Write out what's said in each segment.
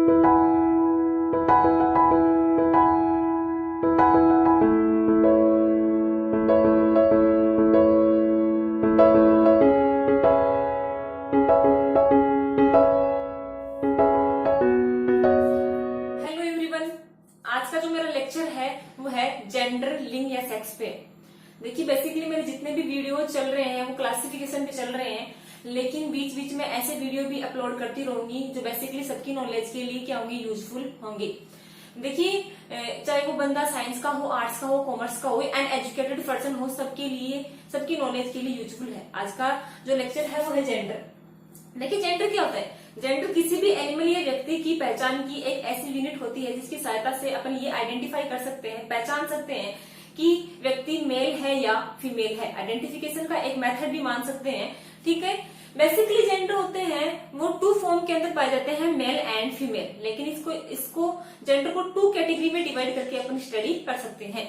आज का जो मेरा लेक्चर है वो है जेंडर, लिंग या सेक्स पे। देखिए बेसिकली मेरे जितने भी वीडियो चल रहे हैं वो क्लासिफिकेशन पे चल रहे हैं, लेकिन बीच बीच में ऐसे वीडियो भी अपलोड करती रहूंगी जो बेसिकली सबकी नॉलेज के लिए क्या होंगे, यूजफुल होंगे। देखिए चाहे वो बंदा साइंस का हो, आर्ट्स का हो, कॉमर्स का हो, एंड एजुकेटेड पर्सन हो, सबके लिए, सबकी नॉलेज के लिए यूजफुल है। आज का जो लेक्चर है वो है जेंडर। देखिए जेंडर क्या होता है? जेंडर किसी भी एनिमल या व्यक्ति की पहचान की एक ऐसी यूनिट होती है जिसकी सहायता से अपन ये आइडेंटिफाई कर सकते हैं, पहचान सकते हैं कि व्यक्ति मेल है या फीमेल है। आइडेंटिफिकेशन का एक मेथड भी मान सकते हैं, ठीक है। बेसिकली जेंडर होते हैं वो टू फॉर्म के अंदर पाए जाते हैं, मेल एंड फीमेल। लेकिन इसको जेंडर को टू कैटेगरी में डिवाइड करके अपन स्टडी कर सकते हैं।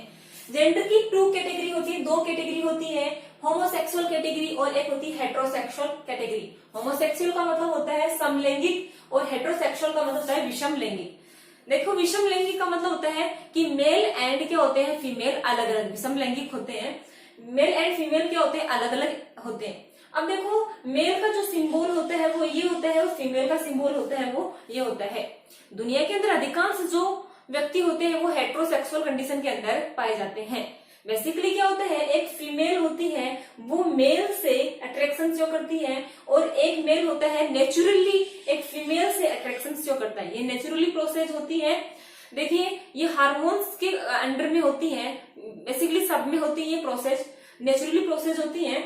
जेंडर की टू कैटेगरी होती है, दो कैटेगरी होती है, होमोसेक्सुअल कैटेगरी और एक होती है हेटेरोसेक्सुअल कैटेगरी। होमोसेक्सुअल का मतलब होता है समलैंगिक और हेटेरोसेक्सुअल का मतलब होता है विषम लैंगिक। देखो विषम लैंगिक का मतलब होता है कि मेल एंड क्या होते हैं, फीमेल अलग अलग। विषम लैंगिक होते हैं, मेल एंड फीमेल क्या होते हैं, अलग अलग होते हैं। अब देखो मेल का जो सिंबल होता है वो ये होता है और फीमेल का सिंबल होता है वो ये होता है। दुनिया के अंदर अधिकांश जो व्यक्ति होते हैं वो हेटेरोसेक्सुअल कंडीशन के अंदर पाए जाते हैं। बेसिकली क्या होता है, एक फीमेल होती है वो मेल से अट्रैक्शन शो करती है और एक मेल होता है नेचुरली एक फीमेल से अट्रैक्शन शो करता है। ये नेचुरली प्रोसेस होती है। देखिए ये हार्मोन्स के अंडर में होती है, बेसिकली सब में होती है ये प्रोसेस, नेचुरली प्रोसेस होती है।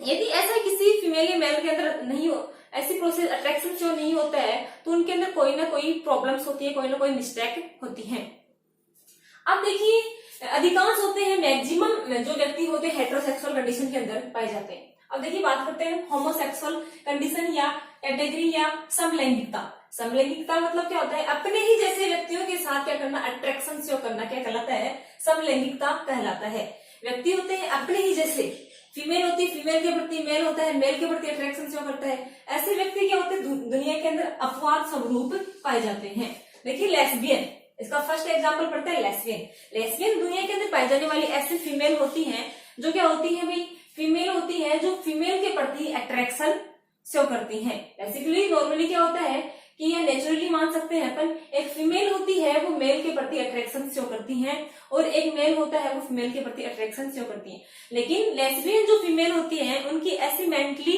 यदि ऐसा किसी फीमेल या मेल के अंदर नहीं हो, ऐसी प्रोसेस अट्रैक्शन शो नहीं होता है तो उनके अंदर कोई ना कोई प्रॉब्लम्स होती है, कोई ना कोई मिस्टेक होती है। अब देखिए अधिकांश होते हैं, मैक्सिमम जो व्यक्ति होते हैं हेटेरोसेक्सुअल कंडीशन के अंदर पाए जाते हैं। अब देखिए बात करते हैं होमोसेक्सुअल कंडीशन या कैटेगरी या समलैंगिकता। समलैंगिकता मतलब क्या होता है, अपने ही जैसे व्यक्तियों के साथ क्या करना, अट्रैक्शन शो करना, क्या कहलाता है, समलैंगिकता कहलाता है। व्यक्ति होते हैं अपने ही जैसे, फीमेल होती है फीमेल के प्रति, मेल होता है मेल के प्रति अट्रैक्शन शो करता है। ऐसे व्यक्ति क्या होते हैं दुनिया के अंदर अपवाद स्वरूप पाए जाते हैं। देखिए लेस्बियन, इसका फर्स्ट एग्जांपल पड़ता है लेस्बियन। लेस्बियन दुनिया के अंदर पाई जाने वाली ऐसी फीमेल होती हैं जो क्या होती है भाई, फीमेल होती है जो फीमेल के प्रति अट्रैक्शन शो करती हैं। बेसिकली नॉर्मली क्या होता है कि या नेचुरली मान सकते हैं अपन, एक फीमेल होती है वो मेल के प्रति अट्रैक्शन शो करती हैं और एक मेल होता है वो फीमेल के प्रति अट्रैक्शन शो करती हैं। लेकिन लेस्बियन जो फीमेल होती हैं उनकी ऐसी मेंटली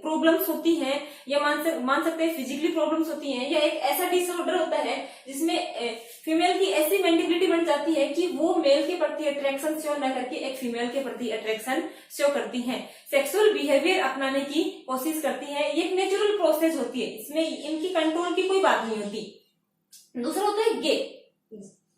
प्रॉब्लम्स होती हैं या मान सकते हैं फिजिकली प्रॉब्लम्स होती हैं, या एक ऐसा डिसऑर्डर होता है जिसमें फीमेल की ऐसी मेंटेलिटी बन जाती है कि वो मेल के प्रति अट्रैक्शन शो न करके एक फीमेल के प्रति अट्रैक्शन शो करती हैं, सेक्सुअल बिहेवियर अपनाने की कोशिश करती है। ये एक नेचुरल प्रोसेस होती है, इसमें इनकी कंट्रोल की कोई बात नहीं होती। दूसरा होता है गे।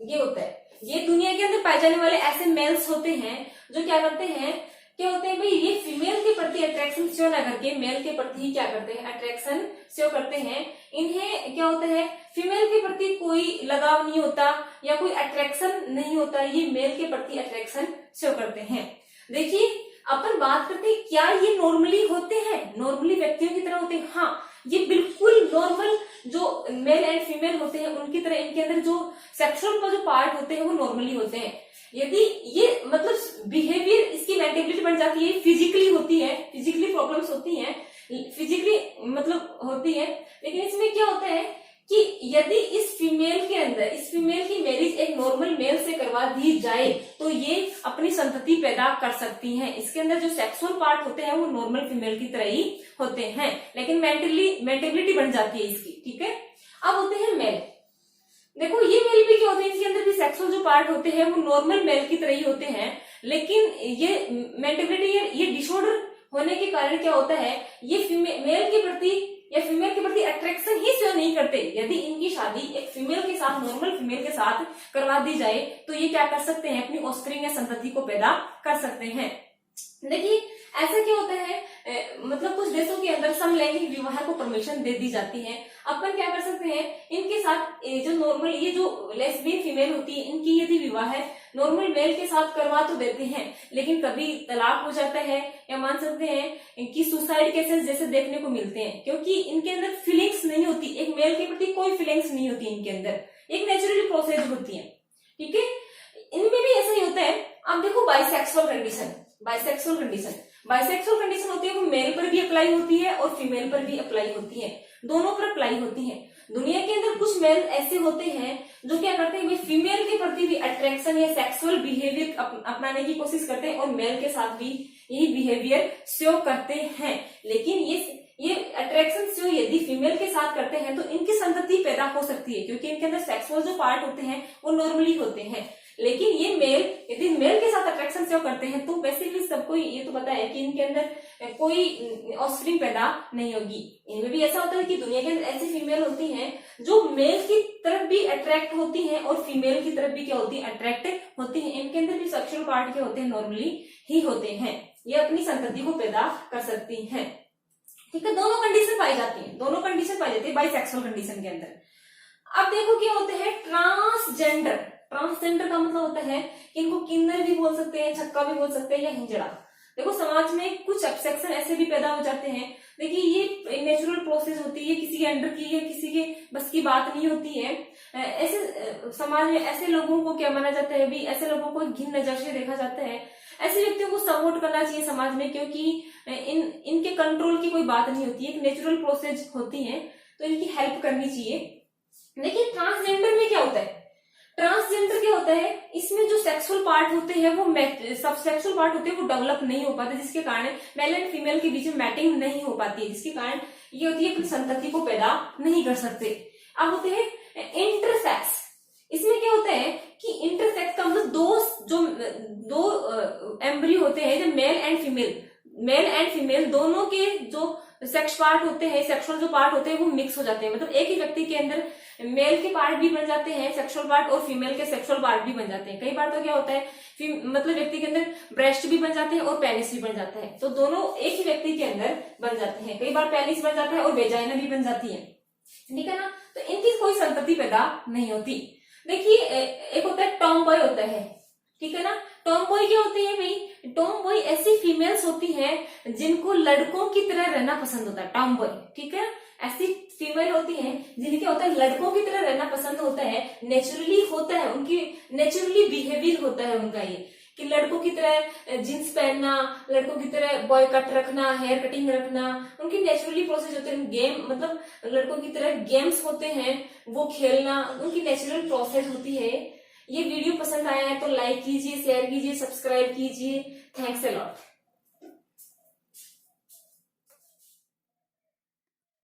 ये होता है, ये दुनिया के अंदर पाए जाने वाले ऐसे मेल्स होते हैं जो क्या करते हैं, क्या होते हैं भाई, ये फीमेल के प्रति अट्रैक्शन शो ना करके मेल के प्रति ही क्या करते हैं, अट्रैक्शन शो करते हैं। इन्हें क्या होता है, फीमेल के प्रति कोई लगाव नहीं होता या कोई अट्रैक्शन नहीं होता, ये मेल के प्रति अट्रैक्शन शो करते हैं। देखिए अपन बात करते हैं क्या ये नॉर्मली होते हैं, नॉर्मली व्यक्तियों की तरह होते हैं? हाँ, ये बिल्कुल नॉर्मल जो मेल एंड फीमेल होते हैं उनकी तरह इनके अंदर जो सेक्सुअल का जो पार्ट होते हैं वो नॉर्मली होते हैं। यदि ये मतलब बिहेवियर इसकी मेंटेलिटी बन जाती है, फिजिकली होती है, फिजिकली प्रॉब्लम्स होती हैं, फिजिकली मतलब होती है। लेकिन इसमें क्या होता है कि यदि इस फीमेल के अंदर, इस फीमेल की मैरिज एक नॉर्मल मेल से करवा दी जाए तो ये अपनी संतति पैदा कर सकती हैं। इसके अंदर जो सेक्सुअल पार्ट होते हैं वो नॉर्मल फीमेल की तरह ही होते हैं, लेकिन मेंटेलिटी बन जाती है इसकी, ठीक है। अब होते हैं मेल। देखो ये मेल भी क्या होते हैं, इनके अंदर भी सेक्सुअल जो पार्ट होते हैं वो नॉर्मल मेल की तरह ही होते हैं, लेकिन ये मेंटेलिटी, ये डिसऑर्डर होने के कारण क्या होता है, ये मेल के प्रति या फीमेल के प्रति अट्रैक्शन ही शो नहीं करते। यदि इनकी शादी एक फीमेल के साथ, नॉर्मल फीमेल के साथ करवा दी जाए तो ये क्या कर सकते हैं, अपनी ऑफस्प्रिंग या संतति को पैदा कर सकते हैं। देखिए ऐसा क्या होता है, मतलब कुछ देशों के अंदर समलैंगिक विवाह को परमिशन दे दी जाती है। अपन क्या कर सकते हैं, इनके साथ जो नॉर्मल, ये जो लेस्बियन फीमेल होती है इनकी यदि विवाह है नॉर्मल मेल के साथ करवा तो देते हैं, लेकिन कभी तलाक हो जाता है या मान सकते हैं कि सुसाइड केसेस जैसे देखने को मिलते हैं, क्योंकि इनके अंदर फीलिंग्स नहीं होती। एक मेल के प्रति कोई फीलिंग्स नहीं होती इनके अंदर, एक नेचुरली प्रोसेस होती है, ठीक है। इनमें भी ऐसा ही होता है। अब देखो bisexual condition, bisexual condition, bisexual condition होती है वो मेल पर भी अप्लाई होती है और फीमेल पर भी अप्लाई होती है, दोनों पर अप्लाई होती है। दुनिया के अंदर कुछ मेल ऐसे होते हैं जो क्या करते हैं, वे फीमेल के प्रति भी अट्रैक्शन या सेक्सुअल बिहेवियर अपनाने की कोशिश करते हैं और मेल के साथ भी यही बिहेवियर शो करते हैं। लेकिन ये अट्रैक्शन शो यदि फीमेल के साथ करते हैं तो इनकी संतति पैदा हो सकती है, क्योंकि इनके अंदर सेक्सुअल जो पार्ट होते हैं वो नॉर्मली होते हैं। लेकिन ये मेल यदि मेल के साथ अट्रैक्शन शो करते हैं तो बेसिकली सबको ये तो पता है कि इनके अंदर कोई ऑफस्प्रिंग पैदा नहीं होगी। इनमें भी ऐसा होता है कि दुनिया के अंदर ऐसी फीमेल होती हैं जो मेल की तरफ भी अट्रैक्ट होती हैं और फीमेल की तरफ भी क्या होती है, अट्रैक्ट होती हैं। इनके अंदर भी सेक्सुअल पार्ट क्या होते हैं, नॉर्मली ही होते हैं। ये अपनी संतति को पैदा कर सकती हैं, ठीक है। दोनों कंडीशन पाई जाती है, दोनों कंडीशन पाई जाती है बाइसेक्सुअल कंडीशन के अंदर। अब देखो क्या होते हैं ट्रांसजेंडर। ट्रांसजेंडर का मतलब होता है कि इनको किन्नर भी बोल सकते हैं, छक्का भी बोल सकते हैं या हिंजड़ा। देखो समाज में कुछ अपसेक्शन ऐसे भी पैदा हो जाते हैं। देखिए ये नेचुरल प्रोसेस होती है, किसी के अंडर की या किसी के बस की बात नहीं होती है। ऐसे समाज में ऐसे लोगों को क्या माना जाता है, भी ऐसे लोगों को घिन नजर से देखा जाता है। ऐसे व्यक्तियों को सपोर्ट करना चाहिए समाज में, क्योंकि इनके कंट्रोल की कोई बात नहीं होती है, एक नेचुरल प्रोसेस होती है, तो इनकी हेल्प करनी चाहिए। देखिए ट्रांसजेंडर में क्या होता है, ट्रांसजेंडर क्या होता है, इसमें जो सेक्सुअल पार्ट होते हैं वो सब सेक्सुअल पार्ट होते हैं वो डेवलप नहीं हो पाते, जिसके कारण मेल एंड फीमेल के बीच में मैटिंग नहीं हो पाती है, जिसके कारण ये होती है अपनी संतति को पैदा नहीं कर सकते। अब होते हैं इंटरसेक्स। इसमें क्या होता है कि इंटरसेक्स का मतलब दो एम्ब्रियो होते हैं, जो मेल एंड फीमेल दोनों के जो सेक्स पार्ट होते हैं, सेक्सुअल जो पार्ट होते हैं वो मिक्स हो जाते हैं। मतलब एक ही व्यक्ति के अंदर मेल के पार्ट भी बन जाते हैं सेक्सुअल पार्ट, और फीमेल के सेक्सुअल पार्ट भी बन जाते हैं। कई बार तो क्या होता है मतलब व्यक्ति के अंदर ब्रेस्ट भी बन जाते हैं और पेनिस भी बन जाता है, तो दोनों एक ही व्यक्ति के अंदर बन जाते हैं। कई बार पेनिस बन जाता है और वेजाइना भी बन जाती है, ठीक है ना। तो इनकी कोई संतति पैदा नहीं होती। देखिए एक होता है टॉम बॉय होता है, ठीक है ना। टॉम बॉय क्या होते हैं भाई, टॉम बॉय ऐसी फीमेल्स होती हैं जिनको लड़कों की तरह रहना पसंद होता है, टॉम बॉय, ठीक है। ऐसी फीमेल होती हैं जिन्हें क्या होता है, लड़कों की तरह रहना पसंद होता है, नेचुरली होता है, उनकी नेचुरली बिहेवियर होता है उनका ये, कि लड़कों की तरह जींस पहनना, लड़कों की तरह बॉय कट रखना, हेयर कटिंग रखना, उनकी नेचुरली प्रोसेस होते हैं। गेम मतलब लड़कों की तरह गेम्स होते हैं, वो खेलना उनकी नेचुरल प्रोसेस होती है। ये वीडियो पसंद आया है तो लाइक कीजिए, शेयर कीजिए, सब्सक्राइब कीजिए। Thanks a lot.